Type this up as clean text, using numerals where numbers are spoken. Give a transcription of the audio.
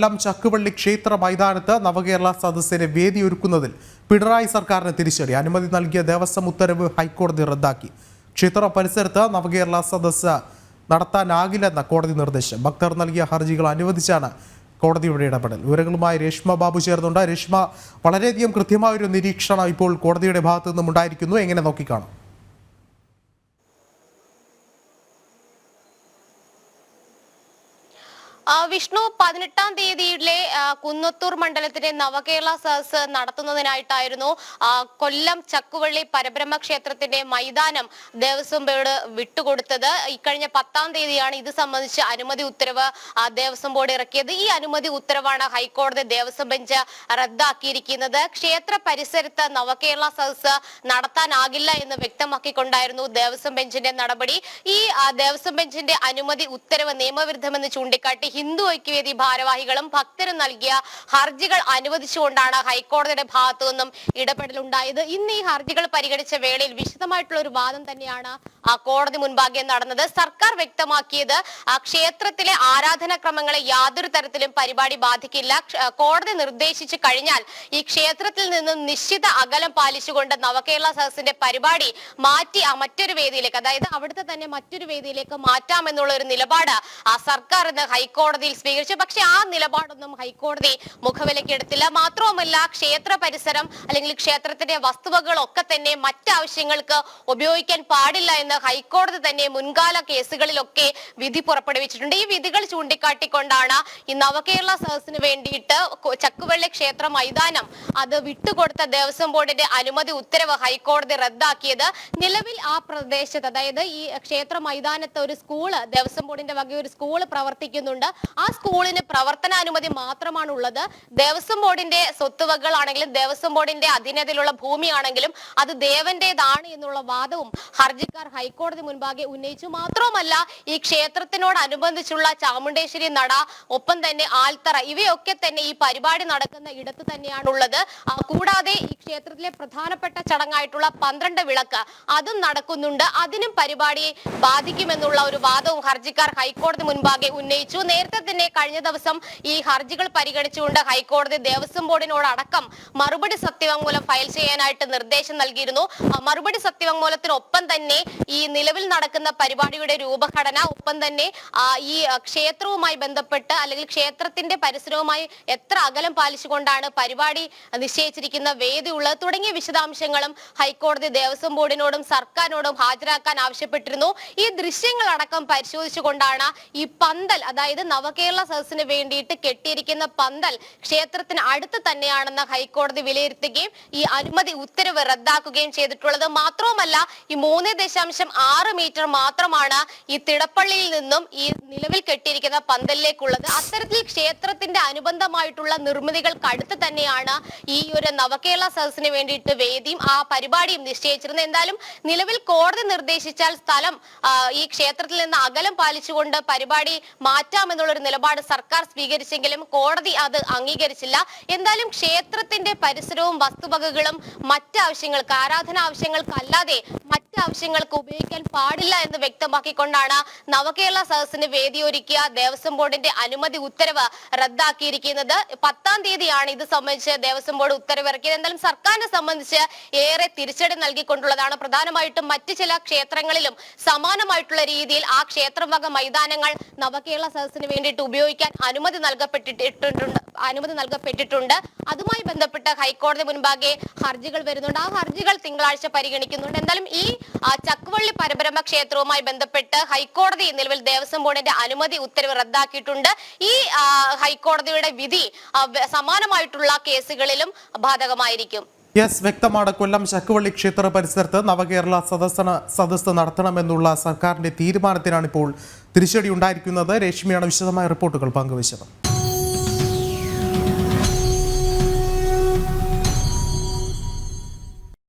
ചക്കുവള്ളി ക്ഷേത്ര മൈതാനത്ത് നവകേരള സദസ്സിന് വേദിയൊരുക്കുന്നതിൽ പിണറായി സർക്കാരിന് തിരിച്ചടി. അനുമതി നൽകിയ ദേവസ്വം ഉത്തരവ് ഹൈക്കോടതി റദ്ദാക്കി. ക്ഷേത്ര പരിസരത്ത് നവകേരള സദസ്സ് നടത്താനാകില്ലെന്ന കോടതി നിർദ്ദേശം. ഭക്തർ നൽകിയ ഹർജികൾ അനുവദിച്ചാണ് കോടതിയുടെ ഇടപെടൽ. വിവരങ്ങളുമായി രേഷ്മ ബാബു ചേർന്നുണ്ട്. രേഷ്മ, വളരെയധികം കൃത്യമായൊരു നിരീക്ഷണം ഇപ്പോൾ കോടതിയുടെ ഭാഗത്തു നിന്നും ഉണ്ടായിരിക്കുന്നു. എങ്ങനെ നോക്കിക്കാണും? വിഷ്ണു, 18-ാം തീയതിയിലെ കുന്നത്തൂർ മണ്ഡലത്തിലെ നവകേരള സദസ്സ് നടത്തുന്നതിനായിട്ടായിരുന്നു കൊല്ലം ചക്കുവള്ളി പരബ്രഹ്മ ക്ഷേത്രത്തിന്റെ മൈതാനം ദേവസ്വം ബോർഡ് വിട്ടുകൊടുത്തത്. ഇക്കഴിഞ്ഞ 10-ാം തീയതിയാണ് ഇത് സംബന്ധിച്ച് അനുമതി ഉത്തരവ് ദേവസ്വം ബോർഡ് ഇറക്കിയത്. ഈ അനുമതി ഉത്തരവാണ് ഹൈക്കോടതി ദേവസ്വം ബെഞ്ച് റദ്ദാക്കിയിരിക്കുന്നത്. ക്ഷേത്ര പരിസരത്ത് നവകേരള സദസ്സ് നടത്താനാകില്ല എന്ന് വ്യക്തമാക്കിക്കൊണ്ടായിരുന്നു ദേവസ്വം ബെഞ്ചിന്റെ നടപടി. ഈ ദേവസ്വം ബെഞ്ചിന്റെ അനുമതി ഉത്തരവ് നിയമവിരുദ്ധമെന്ന് ചൂണ്ടിക്കാട്ടി ഹിന്ദു ഐക്യവേദി ഭാരവാഹികളും ഭക്തരും നൽകിയ ഹർജികൾ അനുവദിച്ചുകൊണ്ടാണ് ഹൈക്കോടതിയുടെ ഭാഗത്തു നിന്നും ഇടപെടലുണ്ടായത്. ഇന്ന് ഈ ഹർജികൾ പരിഗണിച്ച വേളയിൽ വിശദമായിട്ടുള്ള ഒരു വാദം തന്നെയാണ് കോടതി മുൻപാകെ നടന്നത്. സർക്കാർ വ്യക്തമാക്കിയത് ക്ഷേത്രത്തിലെ ആരാധനാക്രമങ്ങളെ യാതൊരു തരത്തിലും പരിപാടി ബാധിക്കില്ല. കോടതി നിർദ്ദേശിച്ചു കഴിഞ്ഞാൽ ഈ ക്ഷേത്രത്തിൽ നിന്നും നിശ്ചിത അകലം പാലിച്ചുകൊണ്ട് നവകേരള സദസ്സിന്റെ പരിപാടി മാറ്റി മറ്റൊരു വേദിയിലേക്ക്, അതായത് അവിടുത്തെ തന്നെ മറ്റൊരു വേദിയിലേക്ക് മാറ്റാമെന്നുള്ള ഒരു നിലപാട് സർക്കാർ ഇന്ന് ഹൈക്കോടതിയിൽ സ്വീകരിച്ചു. പക്ഷെ ആ നിലപാടൊന്നും ഹൈക്കോടതി മുഖവിലയ്ക്ക് എടുത്തില്ല. മാത്രവുമല്ല, ക്ഷേത്ര പരിസരം അല്ലെങ്കിൽ ക്ഷേത്രത്തിന്റെ വസ്തുവകളൊക്കെ തന്നെ മറ്റാവശ്യങ്ങൾക്ക് ഉപയോഗിക്കാൻ പാടില്ല എന്ന് ഹൈക്കോടതി തന്നെ മുൻകാല കേസുകളിലൊക്കെ വിധി പുറപ്പെടുവിച്ചിട്ടുണ്ട്. ഈ വിധികൾ ചൂണ്ടിക്കാട്ടിക്കൊണ്ടാണ് ഈ നവകേരള സദസ്സിന് വേണ്ടിയിട്ട് ചക്കുവള്ളി ക്ഷേത്ര മൈതാനം അത് വിട്ടുകൊടുത്ത ദേവസ്വം ബോർഡിന്റെ അനുമതി ഉത്തരവ് ഹൈക്കോടതി റദ്ദാക്കിയത്. നിലവിൽ ആ പ്രദേശത്ത്, അതായത് ഈ ക്ഷേത്ര മൈതാനത്ത് ഒരു സ്കൂള്, ദേവസ്വം ബോർഡിന്റെ വക ഒരു സ്കൂള് പ്രവർത്തിക്കുന്നുണ്ട്. ആ സ്കൂളിന് പ്രവർത്തനാനുമതി മാത്രമാണ് ഉള്ളത്. ദേവസ്വം ബോർഡിന്റെ സ്വത്തുവകളാണെങ്കിലും ദേവസ്വം ബോർഡിന്റെ അധീനതയിലുള്ള ഭൂമിയാണെങ്കിലും അത് ദേവന്റേതാണ് എന്നുള്ള വാദവും ഹർജിക്കാർ ഹൈക്കോടതി മുൻപാകെ ഉന്നയിച്ചു. മാത്രവുമല്ല, ഈ ക്ഷേത്രത്തിനോടനുബന്ധിച്ചുള്ള ചാമുണ്ടേശ്വരി നട, ഒപ്പം തന്നെ ആൽത്തറ, ഇവയൊക്കെ തന്നെ ഈ പരിപാടി നടക്കുന്ന ഇടത്ത് തന്നെയാണുള്ളത്. കൂടാതെ ഈ ക്ഷേത്രത്തിലെ പ്രധാനപ്പെട്ട ചടങ്ങായിട്ടുള്ള 12 വിളക്ക് അതും നടക്കുന്നുണ്ട്. അതിനും പരിപാടിയെ ബാധിക്കുമെന്നുള്ള ഒരു വാദവും ഹർജിക്കാർ ഹൈക്കോടതി മുൻപാകെ ഉന്നയിച്ചു. നേരത്തെ തന്നെ കഴിഞ്ഞ ദിവസം ഈ ഹർജികൾ പരിഗണിച്ചുകൊണ്ട് ഹൈക്കോടതി ദേവസ്വം ബോർഡിനോടക്കം മറുപടി സത്യവാങ്മൂലം ഫയൽ ചെയ്യാനായിട്ട് നിർദ്ദേശം നൽകിയിരുന്നു. മറുപടി സത്യവാങ്മൂലത്തിനൊപ്പം തന്നെ ഈ നിലവിൽ നടക്കുന്ന പരിപാടിയുടെ രൂപഘടന, ഒപ്പം തന്നെ ഈ ക്ഷേത്രവുമായി ബന്ധപ്പെട്ട് അല്ലെങ്കിൽ ക്ഷേത്രത്തിന്റെ പരിസരവുമായി എത്ര അകലം പാലിച്ചുകൊണ്ടാണ് പരിപാടി നിശ്ചയിച്ചിരിക്കുന്ന വേദി ഉള്ളത് തുടങ്ങിയ വിശദാംശങ്ങളും ഹൈക്കോടതി ദേവസ്വം ബോർഡിനോടും സർക്കാരിനോടും ഹാജരാക്കാൻ ആവശ്യപ്പെട്ടിരുന്നു. ഈ ദൃശ്യങ്ങളടക്കം പരിശോധിച്ചുകൊണ്ടാണ് ഈ പന്തൽ, അതായത് നവകേരള സദസ്സിന് വേണ്ടിയിട്ട് കെട്ടിയിരിക്കുന്ന പന്തൽ ക്ഷേത്രത്തിന് അടുത്ത് തന്നെയാണെന്ന് ഹൈക്കോടതി വിലയിരുത്തുകയും ഈ അനുമതി ഉത്തരവ് റദ്ദാക്കുകയും ചെയ്തിട്ടുള്ളത്. മാത്രവുമല്ല, ഈ 3.6 മീറ്റർ മാത്രമാണ് ഈ തിടപ്പള്ളിയിൽ നിന്നും ഈ നിലവിൽ കെട്ടിയിരിക്കുന്ന പന്തലിലേക്കുള്ളത്. അത്തരത്തിൽ ക്ഷേത്രത്തിന്റെ അനുബന്ധമായിട്ടുള്ള നിർമ്മിതികൾക്ക് അടുത്ത് തന്നെയാണ് ഈ ഒരു നവകേരള സദസ്സിന് വേണ്ടിയിട്ട് വേദിയും ആ പരിപാടിയും നിശ്ചയിച്ചിരുന്നത്. എന്തായാലും നിലവിൽ കോടതി നിർദ്ദേശിച്ചാൽ സ്ഥലം ഈ ക്ഷേത്രത്തിൽ നിന്ന് അകലം പാലിച്ചുകൊണ്ട് പരിപാടി മാറ്റാമെന്നുള്ളൊരു നിലപാട് സർക്കാർ സ്വീകരിച്ചെങ്കിലും കോടതി അത് അംഗീകരിച്ചില്ല. എന്തായാലും ക്ഷേത്രത്തിന്റെ പരിസരവും വസ്തുവകകളും മറ്റാവശ്യങ്ങൾക്ക്, ആരാധനാ ആവശ്യങ്ങൾക്കല്ലാതെ മറ്റാവശ്യങ്ങൾക്ക് ഉപയോഗിക്കാൻ പാടില്ല എന്ന് വ്യക്തമാക്കിക്കൊണ്ടാണ് നവകേരള സദസ്സിന് വേദിയൊരുക്കിയ ദേവസ്വം ബോർഡിന്റെ അനുമതി ഉത്തരവ് റദ്ദാക്കിയിരിക്കുന്നത്. 10-ാം തീയതിയാണ് ഇത് സംബന്ധിച്ച് ദേവസ്വം ബോർഡ് ഉത്തരവ് ഇറക്കിയത്. എന്തായാലും സർക്കാരിനെ സംബന്ധിച്ച് ഏറെ തിരിച്ചടി നൽകിക്കൊണ്ടുള്ളതാണ്. പ്രധാനമായിട്ടും മറ്റു ചില ക്ഷേത്രങ്ങളിലും സമാനമായിട്ടുള്ള രീതിയിൽ ആ ക്ഷേത്രം വക മൈതാനങ്ങൾ നവകേരള സദസ്സിന് വേണ്ടിയിട്ട് ഉപയോഗിക്കാൻ അനുമതി നൽകപ്പെട്ടിട്ടുണ്ട്. അതുമായി ബന്ധപ്പെട്ട് ഹൈക്കോടതി മുൻപാകെ ഹർജികൾ വരുന്നുണ്ട്. ആ ഹർജികൾ തിങ്കളാഴ്ച പരിഗണിക്കുന്നുണ്ട്. എന്തായാലും ഈ ചക്കുവള്ളി പരബ്രഹ്മ ക്ഷേത്രവുമായി ബന്ധപ്പെട്ട് ഹൈക്കോടതി നിലവിൽ ദേവസ്വം ബോർഡിന്റെ അനുമതി ഉത്തരവ് റദ്ദാക്കിയിട്ടുണ്ട്. ഈ ഹൈക്കോടതിയുടെ വിധി സമാനമായിട്ടുള്ള കേസുകളിലും ബാധകമായിരിക്കും. വ്യക്തമാണ്. കൊല്ലം ചക്കുവള്ളി ക്ഷേത്ര പരിസരത്ത് നവകേരള സദസ്സ് നടത്തണമെന്നുള്ള സർക്കാരിന്റെ തീരുമാനത്തിനാണ് ഇപ്പോൾ തിരിച്ചടി ഉണ്ടായിരിക്കുന്നത്. രേഷ്മയാണ് വിശദമായ റിപ്പോർട്ടുകൾ പങ്കുവച്ചത്.